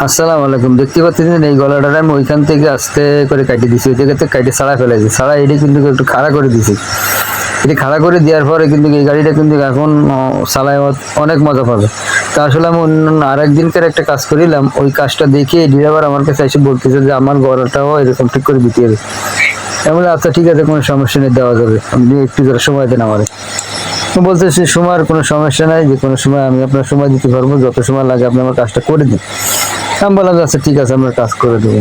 আসসালামু আলাইকুম। দেখতে পাচ্ছেন এই গলাটা আমি ওইখান থেকে আস্তে করে কাটি দিছি, ওই জায়গাতে কাটি ছাড়া ফেলেছি, ছাড়া এটি কিন্তু একটু খাড়া করে দিছি। এটি খাড়া করে দেওয়ার পরে কিন্তু এই গাড়িটা কিন্তু এখন চালায় অনেক মজা পাবে। তা আসলে আমি অন্য আরেক দিনকার একটা কাজ করিলাম, ওই কাজটা দেখে ড্রাইভার আমার কাছে এসে বলতেছে যে আমার গলাটাও এরকম ঠিক করে দিতে হবে। এমন আচ্ছা ঠিক আছে, কোনো সমস্যা নেই, দেওয়া যাবে, আপনি একটু জোরে সময় দেন আমার। বলতে সে সময়ের কোনো সমস্যা নাই, যে কোনো সময় আমি আপনার সময় দিতে পারবো, যত সময় লাগে আপনি আমার কাজটা করে দিন। আমি বললাম যে আচ্ছা ঠিক আছে, আমরা কাজ করে দেবো।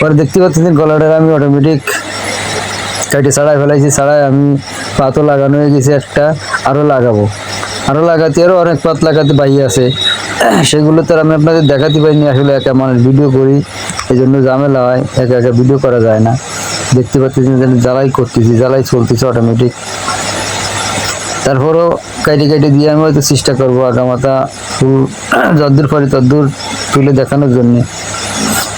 পরে দেখতে পাচ্ছেন গলাটা আমি অটোমেটিক কাইটে ছাড়াই ফেলাইছি, ছাড়াই আমি পাতও লাগানো হয়ে গেছে একটা, আরও লাগাবো, আরও লাগাতে আরও অনেক পাত লাগাতে বাকি আছে। সেগুলো তো আর আমি আপনাদের দেখাতে পারিনি, আসলে একা মানুষ ভিডিও করি, এই জন্য ঝামেলা হয়, একা একা ভিডিও করা যায় না। দেখতে পাচ্ছেন জ্বালাই করতেছি, জ্বালাই চলতেছে অটোমেটিক। তারপরও কাইটে কাইটে দিয়ে আমি হয়তো চেষ্টা করবো আগামাতা ফুল যদ্দূর পারি তদ্দূর তুলে দেখানোর জন্যে।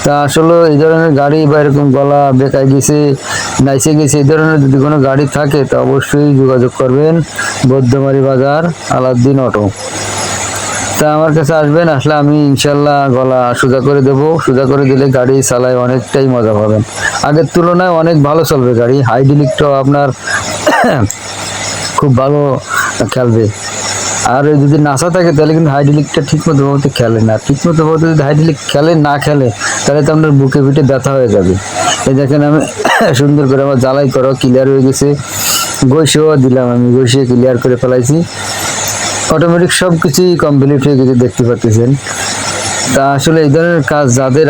তা আসলে এই ধরনের গাড়ি বা এরকম গলা বেঁকায় গেছে, নাইসে গেছে, এই ধরনের যদি কোনো গাড়ি থাকে তা অবশ্যই যোগাযোগ করবেন বৌদ্ধমারি বাজার আলাউদ্দিন অটো। তা আমার কাছে আসবেন, আসলে আমি ইনশাল্লাহ গলা সোজা করে দেবো। সোজা করে দিলে গাড়ি চালায় অনেকটাই মজা পাবেন, আগের তুলনায় অনেক ভালো চলবে গাড়ি। হাইড্রোলিকটাও আপনার খুব ভালো খেলবে। আর যদি নাসা থাকে তাহলে কিন্তু হাইড্রোলিকটা ঠিক মতো ভাবে খেলে না, ঠিক মতো ভাবে যদি হাইড্রোলিক খেলে না খেলে তাহলে তো আপনার বুকে পিঠে ব্যথা হয়ে যাবে। এই দেখেন আমি সুন্দর করে আমার জ্বালাই করো ক্লিয়ার হয়ে গেছে, ঘষেও দিলাম, আমি ঘষিয়ে ক্লিয়ার করে ফেলাইছি। অটোমেটিক সব কিছুই কমপ্লিট হয়ে গেছে দেখতে পাচ্ছেন। তা আসলে এই ধরনের কাজ যাদের